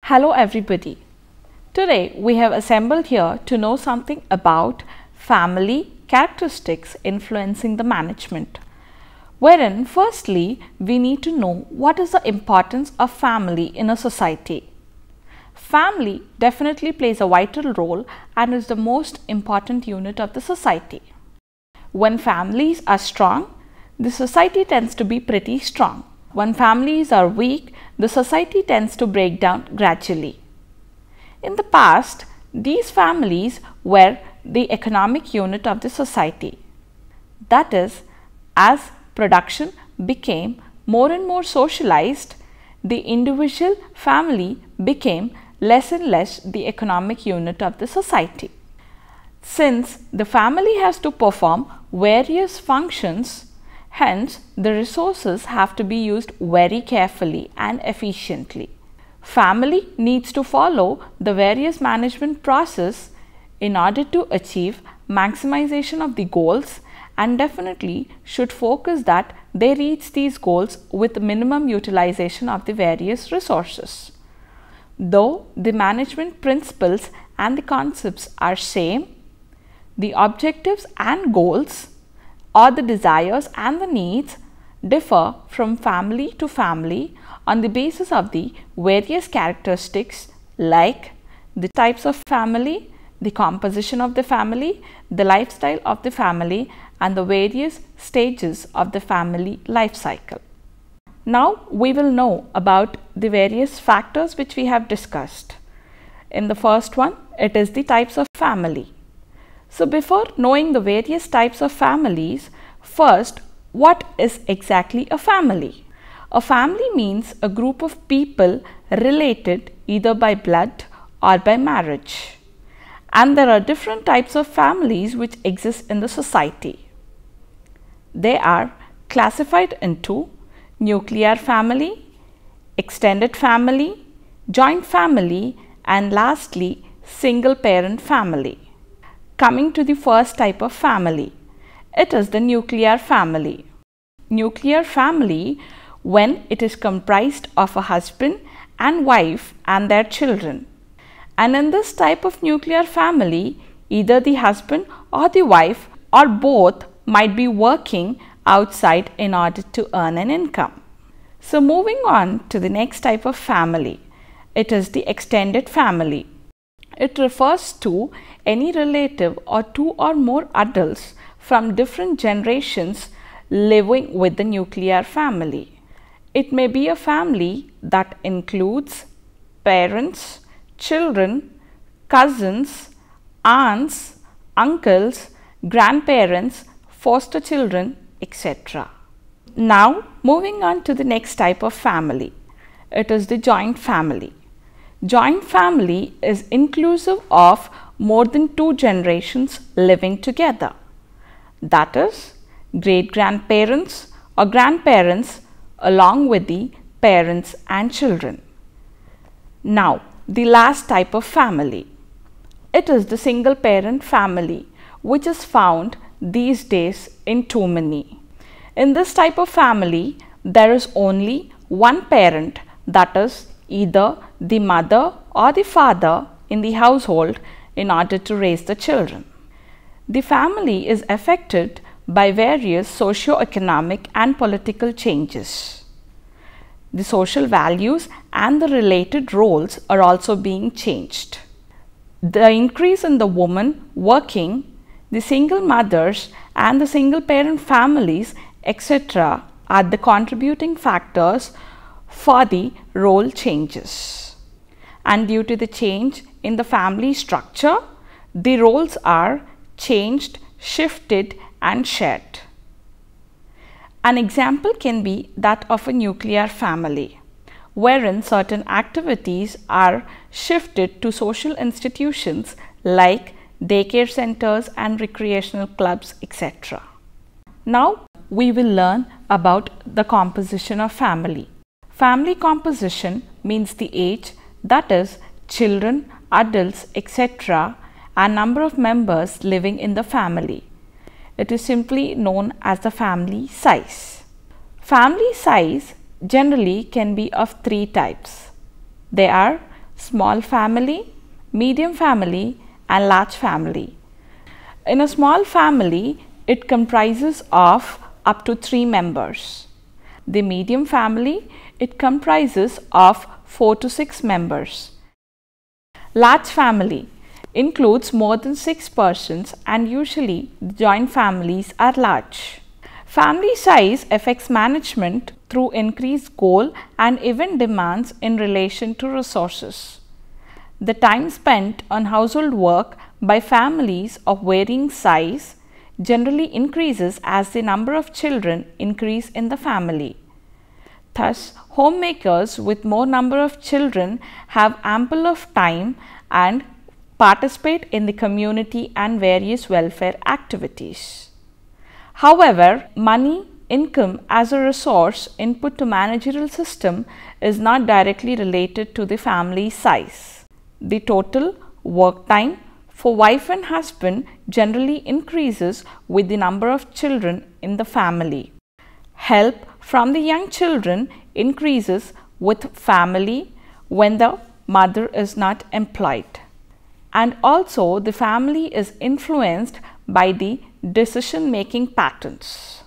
Hello everybody. Today we have assembled here to know something about family characteristics influencing the management, wherein firstly we need to know what is the importance of family in a society. Family definitely plays a vital role and is the most important unit of the society. When families are strong, the society tends to be pretty strong. When families are weak, the society tends to break down gradually. In the past, these families were the economic unit of the society. That is, as production became more and more socialized, the individual family became less and less the economic unit of the society. Since the family has to perform various functions, hence the resources have to be used very carefully and efficiently. Family needs to follow the various management process in order to achieve maximization of the goals, and definitely should focus that they reach these goals with minimum utilization of the various resources. Though the management principles and the concepts are same, the objectives and goals or the desires and the needs differ from family to family on the basis of the various characteristics like the types of family, the composition of the family, the lifestyle of the family, and the various stages of the family life cycle. Now we will know about the various factors which we have discussed. In the first one, it is the types of family. So before knowing the various types of families, first, what is exactly a family? A family means a group of people related either by blood or by marriage. And there are different types of families which exist in the society. They are classified into nuclear family, extended family, joint family, and lastly, single parent family. Coming to the first type of family, it is the nuclear family. Nuclear family when it is comprised of a husband and wife and their children. And in this type of nuclear family, either the husband or the wife or both might be working outside in order to earn an income. So moving on to the next type of family, it is the extended family. It refers to any relative or two or more adults from different generations living with the nuclear family. It may be a family that includes parents, children, cousins, aunts, uncles, grandparents, foster children, etc. Now moving on to the next type of family, it is the joint family. Joint family is inclusive of more than two generations living together. That is, great-grandparents or grandparents along with the parents and children. Now, the last type of family, it is the single parent family, which is found these days in too many. In this type of family, there is only one parent, that is either the mother or the father in the household in order to raise the children. The family is affected by various socio-economic and political changes. The social values and the related roles are also being changed. The increase in the women working, the single mothers and the single parent families, etc. are the contributing factors for the role changes. And due to the change in the family structure, the roles are changed, shifted and shared. An example can be that of a nuclear family, wherein certain activities are shifted to social institutions like daycare centers and recreational clubs, etc. Now we will learn about the composition of family. Family composition means the age, that is children, adults, etc. and number of members living in the family. It is simply known as the family size. Family size generally can be of three types. They are small family, medium family, and large family. In a small family, it comprises of up to 3 members. The medium family, it comprises of 4 to 6 members. Large family includes more than 6 persons, and usually the joint families are large. Family size affects management through increased goal and event demands in relation to resources. The time spent on household work by families of varying size generally increases as the number of children increase in the family. Thus, homemakers with more number of children have ample of time and participate in the community and various welfare activities. However, money, income as a resource input to managerial system is not directly related to the family size. The total work time for wife and husband generally increases with the number of children in the family. Help from the young children increases with family when the mother is not employed. And also the family is influenced by the decision-making patterns.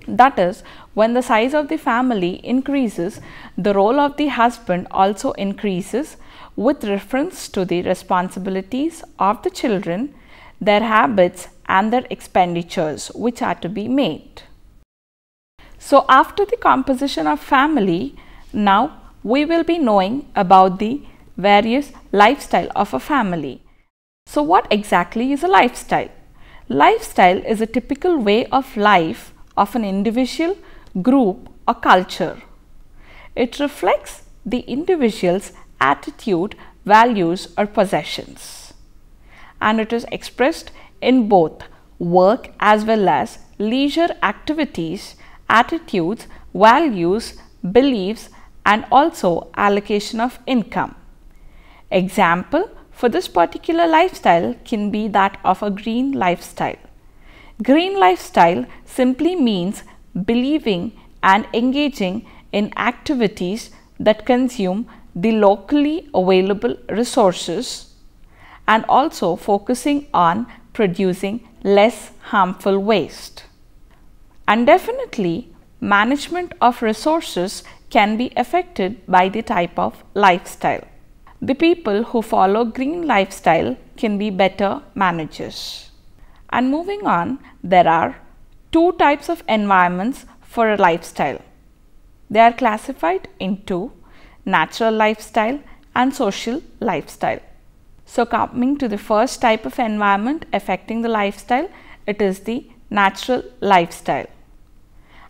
That is, when the size of the family increases, the role of the husband also increases with reference to the responsibilities of the children, their habits and their expenditures which are to be made. So after the composition of family, now we will be knowing about the various lifestyle of a family. So what exactly is a lifestyle? Lifestyle is a typical way of life of an individual, group or culture. It reflects the individual's attitude, values or possessions, and it is expressed in both work as well as leisure activities, attitudes, values, beliefs and also allocation of income. Example for this particular lifestyle can be that of a green lifestyle. Green lifestyle simply means believing and engaging in activities that consume the locally available resources and also focusing on producing less harmful waste. And definitely, management of resources can be affected by the type of lifestyle. The people who follow green lifestyle can be better managers. And moving on, there are 2 types of environments for a lifestyle. They are classified into natural lifestyle and social lifestyle. So coming to the first type of environment affecting the lifestyle, it is the natural lifestyle.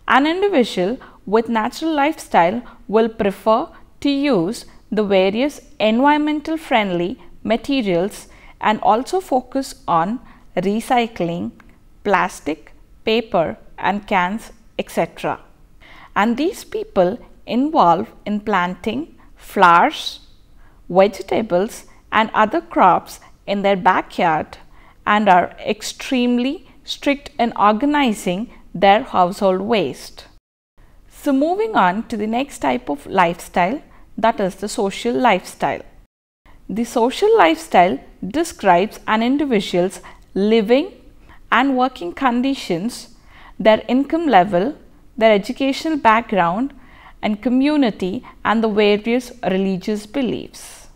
An individual with natural lifestyle will prefer to use the various environmental friendly materials and also focus on recycling plastic, paper and cans, etc. And these people involve in planting flowers, vegetables and other crops in their backyard and are extremely strict in organizing their household waste. So moving on to the next type of lifestyle, that is the social lifestyle. The social lifestyle describes an individual's living and working conditions, their income level, their educational background and community and the various religious beliefs.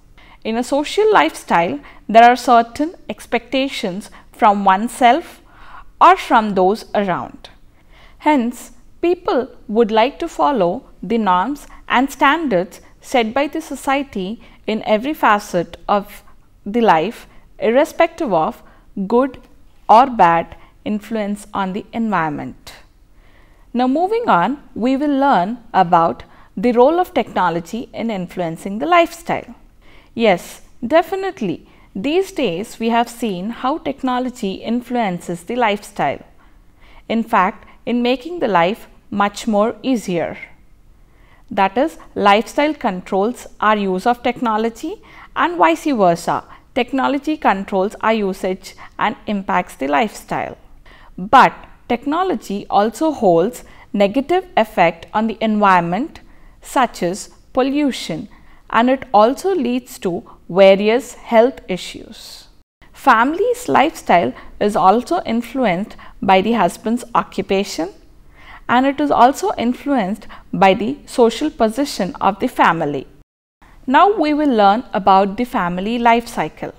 In a social lifestyle, there are certain expectations from oneself or from those around. Hence, people would like to follow the norms and standards set by the society in every facet of the life, irrespective of good or bad influence on the environment. Now moving on, we will learn about the role of technology in influencing the lifestyle. Yes, definitely. These days we have seen how technology influences the lifestyle. In fact, in making the life much more easier. That is, lifestyle controls our use of technology and vice versa. Technology controls our usage and impacts the lifestyle. But technology also holds negative effect on the environment such as pollution and it also leads to various health issues. Family's lifestyle is also influenced by the husband's occupation, and it is also influenced by the social position of the family. Now we will learn about the family life cycle.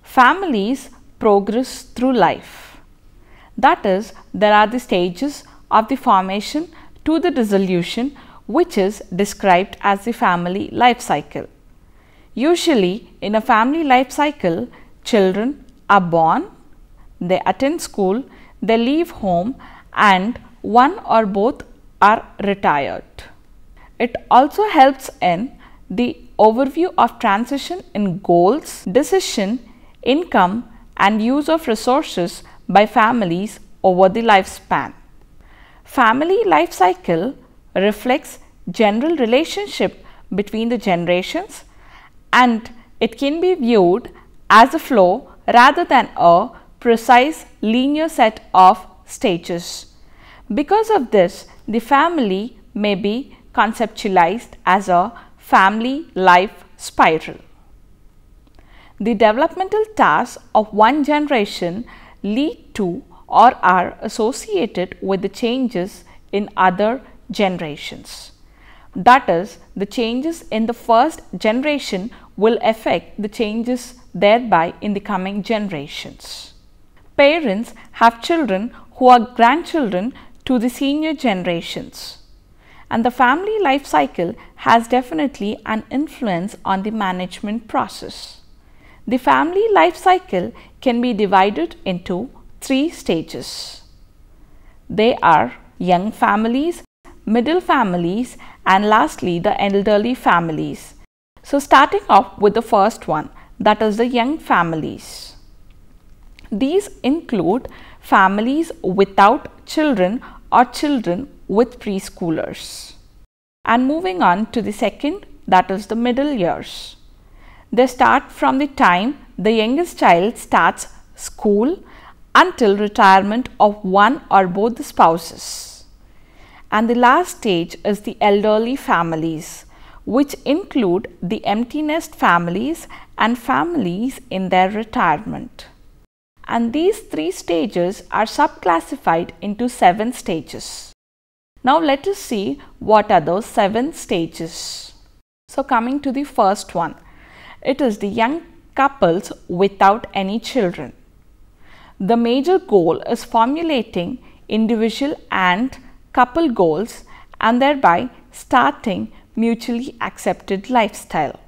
Families progress through life. That is, there are the stages of the formation to the dissolution, which is described as the family life cycle. Usually, in a family life cycle, children are born, they attend school, they leave home, and one or both are retired. It also helps in the overview of transition in goals, decision, income, and use of resources by families over the lifespan. Family life cycle reflects general relationship between the generations, and it can be viewed as a flow rather than a precise linear set of stages. Because of this, the family may be conceptualized as a family life spiral. The developmental tasks of one generation lead to or are associated with the changes in other generations. That is, the changes in the first generation will affect the changes thereby in the coming generations. Parents have children who are grandchildren to the senior generations, and the family life cycle has definitely an influence on the management process. The family life cycle can be divided into 3 stages. They are young families, middle families, and lastly the elderly families. So starting off with the first one, that is the young families. These include families without children or children with preschoolers. And moving on to the second, that is the middle years. They start from the time the youngest child starts school until retirement of one or both the spouses. And the last stage is the elderly families, which include the empty nest families and families in their retirement. And these 3 stages are subclassified into 7 stages. Now let us see what are those 7 stages. So coming to the first one, it is the young couples without any children. The major goal is formulating individual and couple goals and thereby starting mutually accepted lifestyle.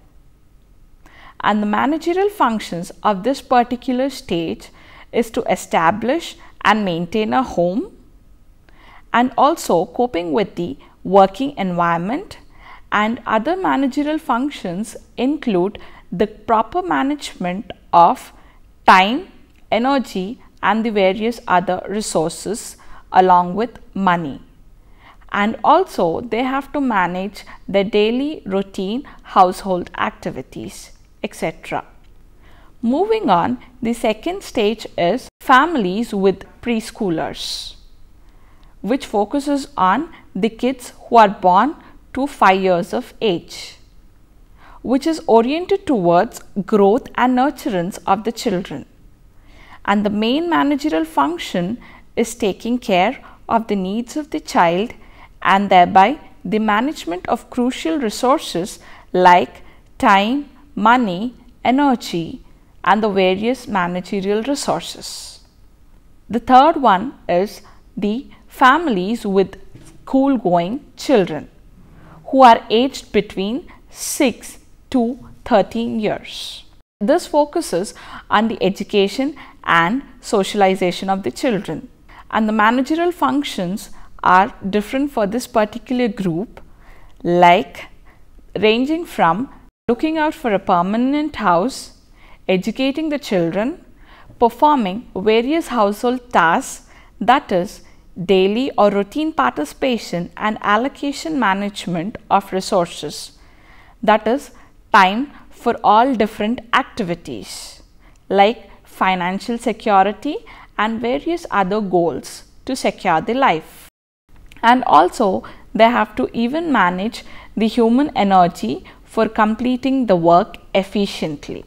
And the managerial functions of this particular stage is to establish and maintain a home, and also coping with the working environment, and other managerial functions include the proper management of time, energy, and the various other resources along with money. And also they have to manage their daily routine household activities, etc. Moving on, the second stage is families with preschoolers, which focuses on the kids who are born to 5 years of age, which is oriented towards growth and nurturance of the children. And the main managerial function is taking care of the needs of the child and thereby the management of crucial resources like time, money, energy, and the various managerial resources. The third one is the families with school-going children who are aged between 6 to 13 years. This focuses on the education and socialization of the children, and the managerial functions are different for this particular group, like ranging from looking out for a permanent house, educating the children, performing various household tasks, that is daily or routine participation and allocation management of resources, that is time for all different activities like financial security and various other goals to secure the life. And also they have to even manage the human energy for completing the work efficiently.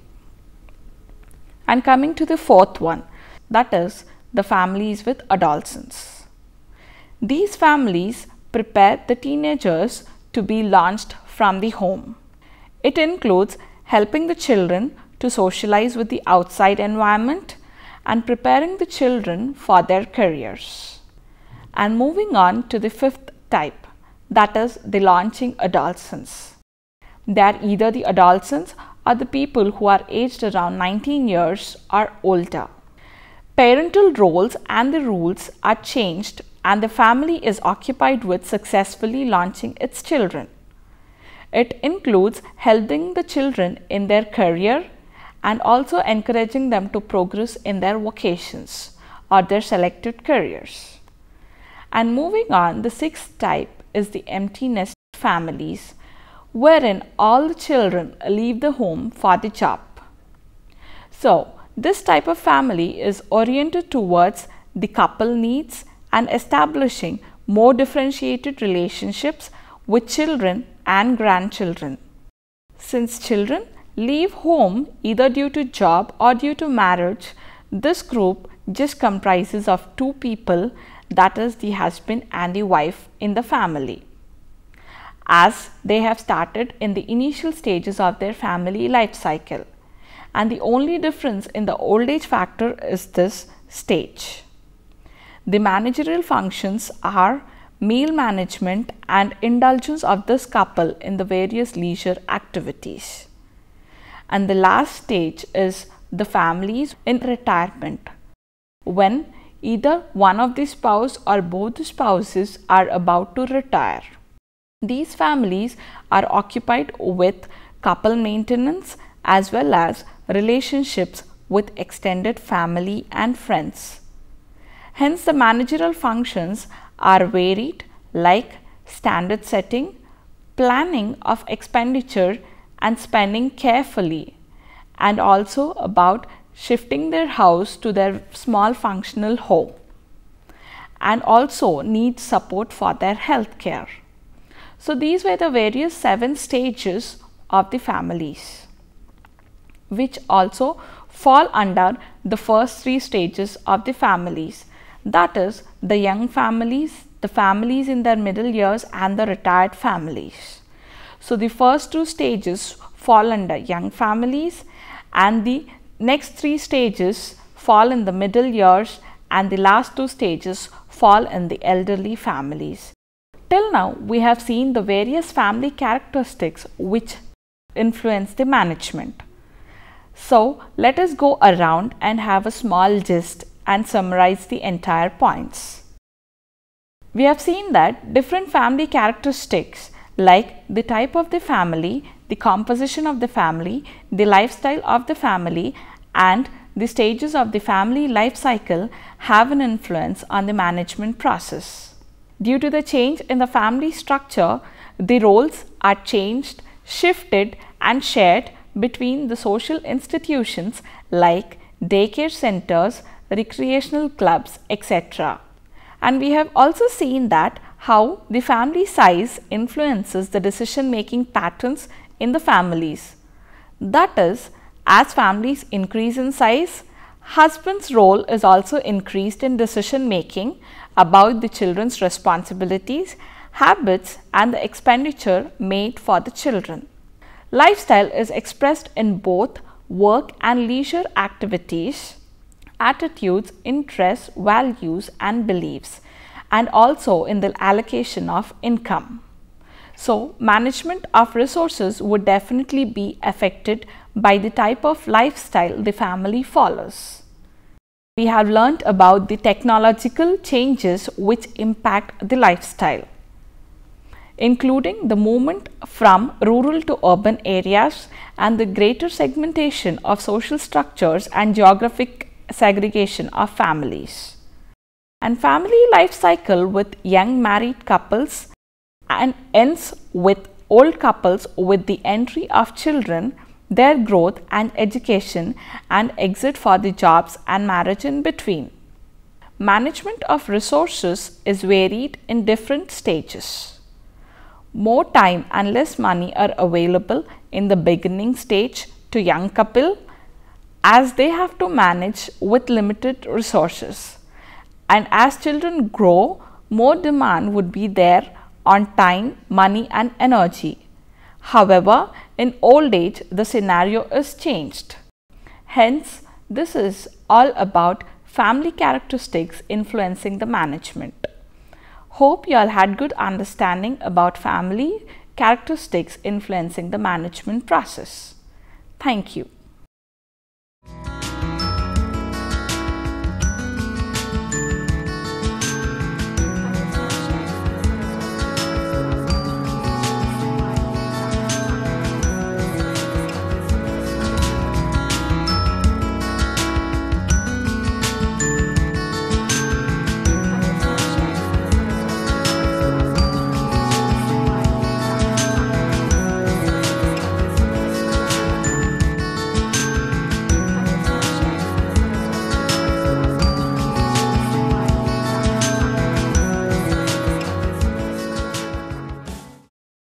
And coming to the fourth one, that is the families with adolescents. These families prepare the teenagers to be launched from the home. It includes helping the children to socialize with the outside environment and preparing the children for their careers. And moving on to the fifth type, that is the launching adolescents. They are either the adolescents or the people who are aged around 19 years or older. Parental roles and the rules are changed and the family is occupied with successfully launching its children. It includes helping the children in their career and also encouraging them to progress in their vocations or their selected careers. And moving on, the sixth type is the empty nest families, wherein all the children leave the home for the job. So, this type of family is oriented towards the couple needs and establishing more differentiated relationships with children and grandchildren. Since children leave home either due to job or due to marriage, this group just comprises of two people, that is the husband and the wife in the family, as they have started in the initial stages of their family life cycle, and the only difference in the old age factor is this stage. The managerial functions are meal management and indulgence of this couple in the various leisure activities. And the last stage is the families in retirement, when either one of the spouse or both the spouses are about to retire. These families are occupied with couple maintenance as well as relationships with extended family and friends. Hence, the managerial functions are varied, like standard setting, planning of expenditure and spending carefully, and also about shifting their house to their small functional home, and also need support for their health care. So, these were the various 7 stages of the families, which also fall under the first 3 stages of the families, that is the young families, the families in their middle years and the retired families. So, the first 2 stages fall under young families and the next 3 stages fall in the middle years and the last 2 stages fall in the elderly families. Till now, we have seen the various family characteristics which influence the management. So, let us go around and have a small gist and summarize the entire points. We have seen that different family characteristics like the type of the family, the composition of the family, the lifestyle of the family and the stages of the family life cycle have an influence on the management process. Due to the change in the family structure, the roles are changed, shifted and shared between the social institutions like daycare centers, recreational clubs, etc. And we have also seen that how the family size influences the decision making patterns in the families. That is, as families increase in size, husband's role is also increased in decision making about the children's responsibilities, habits and the expenditure made for the children. Lifestyle is expressed in both work and leisure activities, attitudes, interests, values and beliefs, and also in the allocation of income. So, management of resources would definitely be affected by the type of lifestyle the family follows. We have learnt about the technological changes which impact the lifestyle, including the movement from rural to urban areas and the greater segmentation of social structures and geographic segregation of families. And family life cycle with young married couples and ends with old couples with the entry of children, their growth and education and exit for the jobs and marriage in between. Management of resources is varied in different stages. More time and less money are available in the beginning stage to young couple, as they have to manage with limited resources. And as children grow, more demand would be there on time, money and energy. However, in old age, the scenario is changed. Hence, this is all about family characteristics influencing the management. Hope you all had good understanding about family characteristics influencing the management process. Thank you.